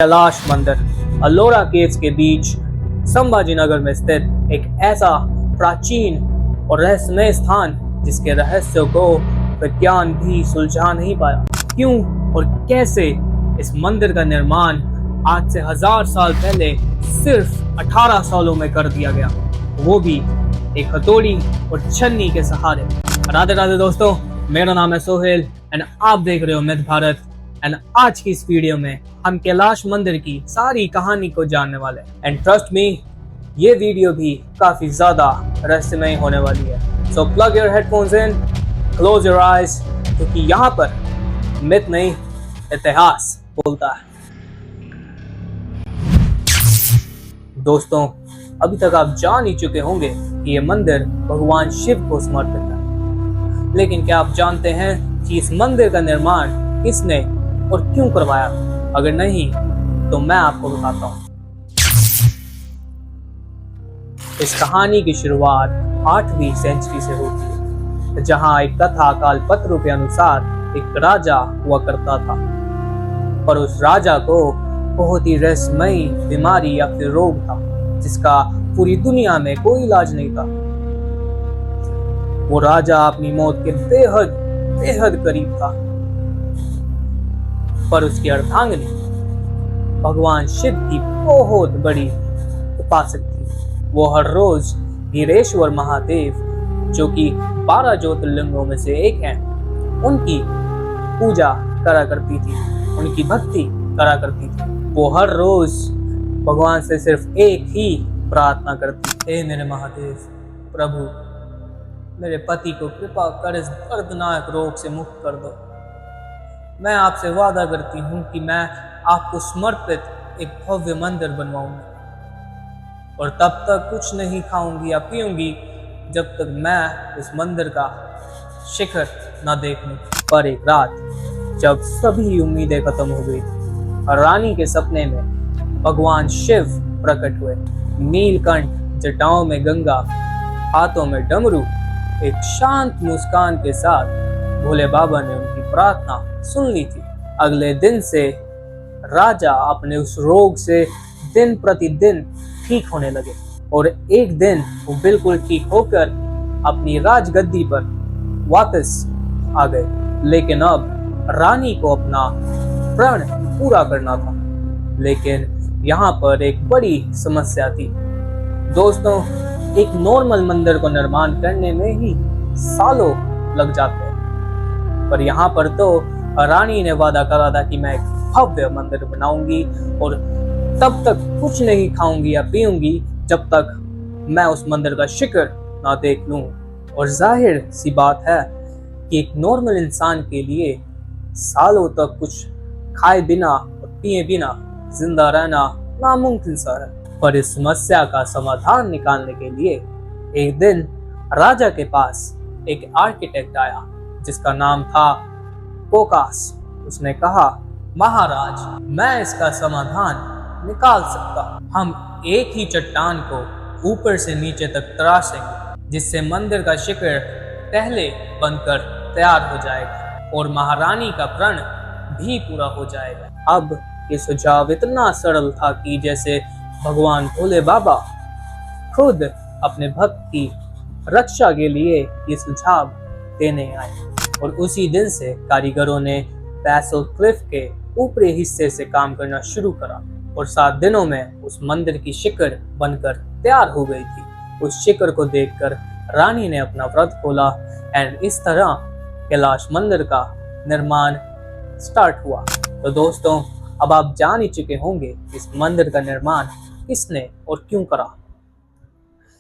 कैलाश मंदिर अल्लोरा केव्स के बीच संभाजी नगर में स्थित एक ऐसा प्राचीन और रहस्यमय स्थान जिसके रहस्यों को विज्ञान भी सुलझा नहीं पाया। क्यों और कैसे इस मंदिर का निर्माण आज से 1000 साल पहले सिर्फ 18 सालों में कर दिया गया, वो भी एक हथौड़ी और छन्नी के सहारे। राधे राधे दोस्तों, मेरा नाम है सोहेल एंड आप देख रहे हो मिथ भारत। एंड आज की इस वीडियो में हम कैलाश मंदिर की सारी कहानी को जानने वाले हैं। एंड ट्रस्ट मी, ये वीडियो भी काफी ज्यादा रहस्यमय होने वाली है। So plug your headphones in, close your eyes, क्योंकि यहाँ पर मिथ नहीं, इतिहास बोलता है। दोस्तों, अभी तक आप जान ही चुके होंगे कि ये मंदिर भगवान शिव को समर्पित है, लेकिन क्या आप जानते हैं कि इस मंदिर का निर्माण किसने और क्यों करवाया? अगर नहीं तो मैं आपको बताता हूँ। इस कहानी की शुरुआत 8वीं सेंचुरी से होती है, जहाँ एक कथा कालपत्र के अनुसार एक राजा हुआ करता था, पर उस राजा को बहुत ही रहस्यमयी बीमारी या फिर रोग था जिसका पूरी दुनिया में कोई इलाज नहीं था। वो राजा अपनी मौत के बेहद करीब था, पर उसकी अर्धांगिनी भगवान शिव की बहुत बड़ी उपासक थी। वो हर रोज वीरेश्वर महादेव, जो कि 12 ज्योतिर्लिंगों में से एक हैं, उनकी पूजा करा करती थी, उनकी भक्ति करा करती थी। वो हर रोज भगवान से सिर्फ एक ही प्रार्थना करती, हे मेरे महादेव प्रभु, मेरे पति को कृपा कर इस दर्दनाक रोग से मुक्त कर दो। मैं आपसे वादा करती हूँ कि मैं आपको समर्पित एक भव्य मंदिर बनवाऊंगी और तब तक कुछ नहीं खाऊंगी या पीऊंगी जब तक मैं उस मंदिर का शिखर न देख लूं। पर एक रात जब सभी उम्मीदें खत्म हो गई, रानी के सपने में भगवान शिव प्रकट हुए। नीलकंठ जटाओं में गंगा, हाथों में डमरू, एक शांत मुस्कान के साथ भोले बाबा ने उनकी प्रार्थना सुन ली थी। अगले दिन से राजा अपने उस रोग से दिन प्रतिदिन ठीक होने लगे और एक दिन वो बिल्कुल ठीक होकर अपनी राजगद्दी पर वापस आ गए। लेकिन अब रानी को अपना प्रण पूरा करना था, लेकिन यहाँ पर एक बड़ी समस्या थी। दोस्तों, एक नॉर्मल मंदिर को निर्माण करने में ही सालों लग जाते हैं, पर यहाँ पर तो रानी ने वादा करा था कि मैं एक भव्य मंदिर बनाऊंगी और तब तक कुछ नहीं खाऊंगी या पीऊंगी जब तक मैं उस मंदिर का शिखर ना देख लूं। और जाहिर सी बात है कि एक नॉर्मल इंसान के लिए सालों तक कुछ खाए बिना और पिए बिना जिंदा रहना नामुमकिन सा है। पर इस समस्या का समाधान निकालने के लिए एक दिन राजा के पास एक आर्किटेक्ट आया जिसका नाम था कोकास। उसने कहा, महाराज, मैं इसका समाधान निकाल सकता हूँ। हम एक ही चट्टान को ऊपर से नीचे तक तराशेंगे, जिससे मंदिर का शिखर पहले बनकर तैयार हो जाएगा और महारानी का प्रण भी पूरा हो जाएगा। अब ये सुझाव इतना सरल था कि जैसे भगवान भोले बाबा खुद अपने भक्त की रक्षा के लिए ये सुझाव देने आए। और उसी दिन से कारीगरों ने बैसल क्लिफ के ऊपरी हिस्से से काम करना शुरू करा और 7 दिनों में उस मंदिर की शिखर बनकर तैयार हो गई थी। उस शिखर को देखकर रानी ने अपना व्रत खोला एंड इस तरह कैलाश मंदिर का निर्माण स्टार्ट हुआ। तो दोस्तों, अब आप जान ही चुके होंगे इस मंदिर का निर्माण किसने और क्यों करा।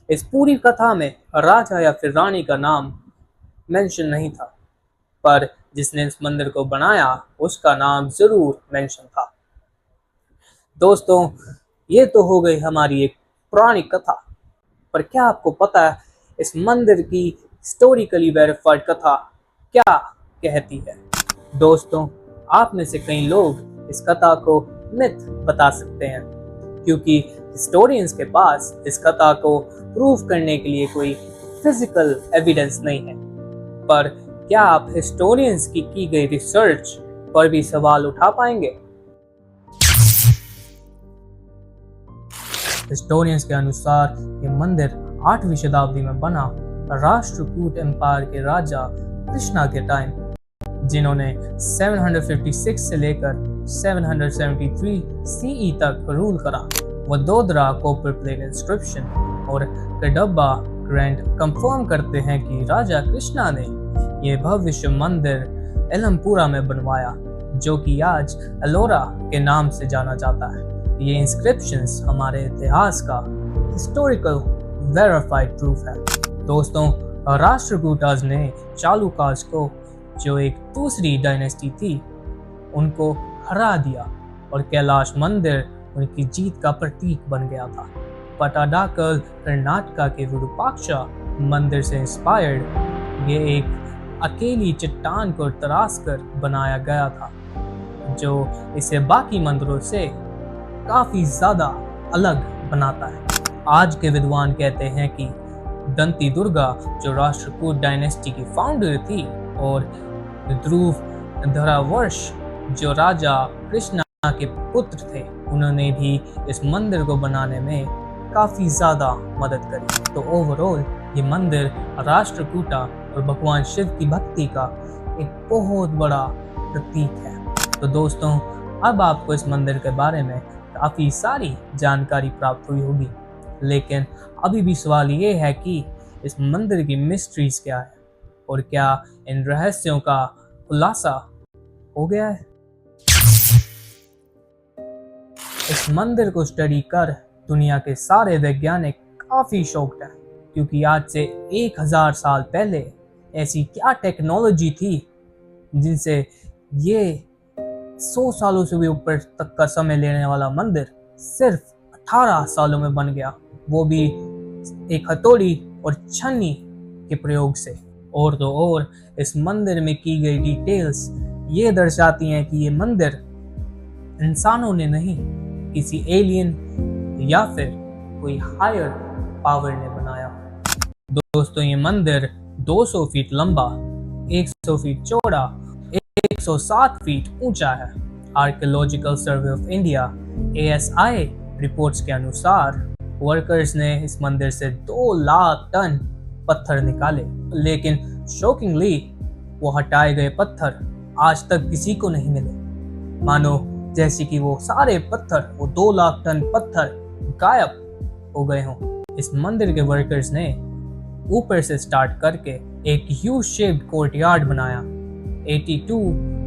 इस पूरी कथा में राजा या फिर रानी का नाम मेंशन नहीं था, पर जिसने इस मंदिर को बनाया उसका नाम जरूर मेंशन था। दोस्तों, ये तो हो गई हमारी एक पुरानी कथा, पर क्या आपको पता है इस मंदिर की हिस्टोरिकली वेरीफाइड कथा क्या कहती है? दोस्तों, आप में से कई लोग इस कथा को मिथ बता सकते हैं, क्योंकि हिस्टोरियंस के पास इस कथा को प्रूव करने के लिए कोई फिजिकल एविडेंस नहीं है। पर क्या आप हिस्टोरियंस की गई रिसर्च पर भी सवाल उठा पाएंगे? हिस्टोरियंस के अनुसार ये मंदिर 8वीं शताब्दी में बना राष्ट्रकूट एम्पायर के राजा कृष्णा के टाइम, जिन्होंने 756 से लेकर 773 सीई तक रूल करा। वडोदरा कॉपर प्लेट इंस्क्रिप्शन और कडब्बा ग्रैंड कंफर्म करते हैं कि राजा कृष्णा ने यह भव्य मंदिर एलमपुरा में बनवाया, जो कि आज एलोरा के नाम से जाना जाता है। ये इंस्क्रिप्शंस हमारे इतिहास का हिस्टोरिकल वेरीफाइड प्रूफ है। दोस्तों, राष्ट्रकूटास ने चालुकास को, जो एक दूसरी डायनेस्टी थी, उनको हरा दिया और कैलाश मंदिर उनकी जीत का प्रतीक बन गया था। पटाडाकल कर्नाटका के विरूपाक्षा मंदिर से इंस्पायर्ड ये एक अकेली चट्टान को तराश कर बनाया गया था, जो इसे बाकी मंदिरों से काफी ज्यादा अलग बनाता है। आज के विद्वान कहते हैं कि दंती दुर्गा, जो राष्ट्रकूट डायनेस्टी की फाउंडर थी, और ध्रुव धरावर्ष, जो राजा कृष्णा के पुत्र थे, उन्होंने भी इस मंदिर को बनाने में काफी ज्यादा मदद करी। तो ओवरऑल ये मंदिर राष्ट्रकूटा और भगवान शिव की भक्ति का एक बहुत बड़ा प्रतीक है। तो दोस्तों, अब आपको इस मंदिर के बारे में काफी सारी जानकारी प्राप्त हुई होगी, लेकिन अभी भी सवाल ये है कि इस मंदिर की मिस्ट्रीज क्या है और क्या इन रहस्यों का खुलासा हो गया है। इस मंदिर को स्टडी कर दुनिया के सारे वैज्ञानिक काफी शॉक्ड हैं, क्योंकि आज से 1000 साल पहले ऐसी क्या टेक्नोलॉजी थी जिनसे ये 100 सालों से भी ऊपर तक का समय लेने वाला मंदिर सिर्फ 18 सालों में बन गया, वो भी एक हथौड़ी और छन्नी के प्रयोग से। और तो और इस मंदिर में की गई डिटेल्स ये दर्शाती हैं कि ये मंदिर इंसानों ने नहीं, किसी एलियन या फिर कोई हायर पावर ने बनाया। दोस्तों, ये मंदिर 200 फीट लंबा, 100 फीट चौड़ा, 107 फीट ऊंचा है। Archaeological survey of India ASI reports के अनुसार वर्कर्स ने इस मंदिर से 2 लाख टन पत्थर निकाले, लेकिन शॉकिंगली वो हटाए गए पत्थर आज तक किसी को नहीं मिले। मानो जैसे कि वो सारे पत्थर, वो 2 लाख टन पत्थर गायब हो गए हों। इस मंदिर के वर्कर्स ने ऊपर से स्टार्ट करके एक यू शेप्ड कोर्टयार्ड बनाया 82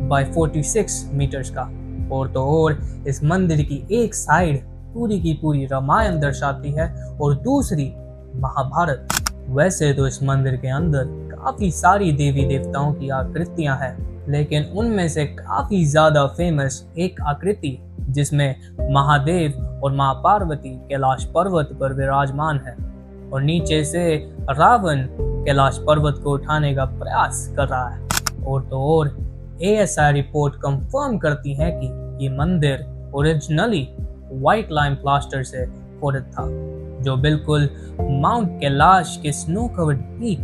बाय 46 मीटर्स का। और तो और इस मंदिर की एक साइड पूरी की पूरी रामायण दर्शाती है और दूसरी महाभारत। वैसे तो इस मंदिर के अंदर काफी सारी देवी देवताओं की आकृतियां हैं, लेकिन उनमें से काफी ज्यादा फेमस एक आकृति जिसमें महादेव और मां पार्वती कैलाश पर्वत पर विराजमान है और नीचे से रावण कैलाश पर्वत को उठाने का प्रयास कर रहा है। और तो और ASI रिपोर्ट कंफर्म करती है कि ये मंदिर ओरिजिनली व्हाइट लाइम प्लास्टर से कोटेड था, जो बिल्कुल माउंट कैलाश के स्नो कवर्ड पीक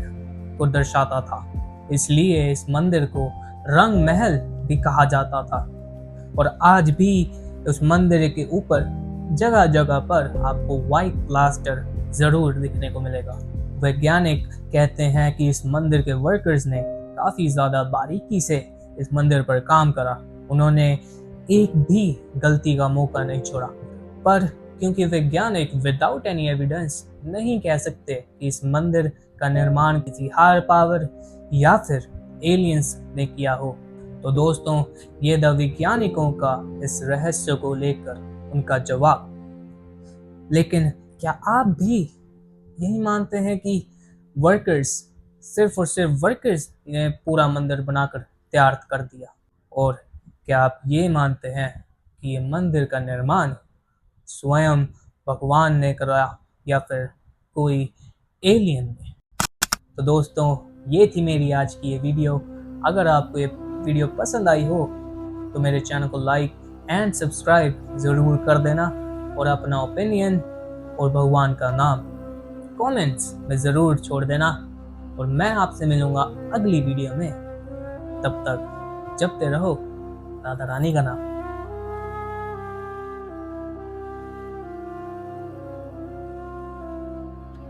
को दर्शाता था। इसलिए इस मंदिर को रंग महल भी कहा जाता था। और आज भी उस मंदिर के ऊपर जगह जगह पर आपको व्हाइट प्लास्टर जरूर दिखने को मिलेगा। वैज्ञानिक कहते हैं कि इस मंदिर के वर्कर्स ने काफी ज्यादा बारीकी से इस मंदिर पर काम करा। उन्होंने एक भी गलती का मौका नहीं छोड़ा। पर क्योंकि वैज्ञानिक विदाउट एनी एविडेंस नहीं कह सकते कि इस मंदिर का निर्माण किसी हायर पावर या फिर एलियंस ने किया हो, तो दोस्तों, ये द वैज्ञानिकों का इस रहस्य को लेकर उनका जवाब। लेकिन क्या आप भी यही मानते हैं कि वर्कर्स, सिर्फ और सिर्फ वर्कर्स ने पूरा मंदिर बनाकर तैयार कर दिया? और क्या आप ये मानते हैं कि ये मंदिर का निर्माण स्वयं भगवान ने कराया या फिर कोई एलियन ने? तो दोस्तों, ये थी मेरी आज की ये वीडियो। अगर आपको ये वीडियो पसंद आई हो तो मेरे चैनल को लाइक एंड सब्सक्राइब ज़रूर कर देना और अपना ओपिनियन और भगवान का नाम कमेंट्स में ज़रूर छोड़ देना। और मैं आपसे मिलूंगा अगली वीडियो में। तब तक जपते रहो राधा रानी का नाम।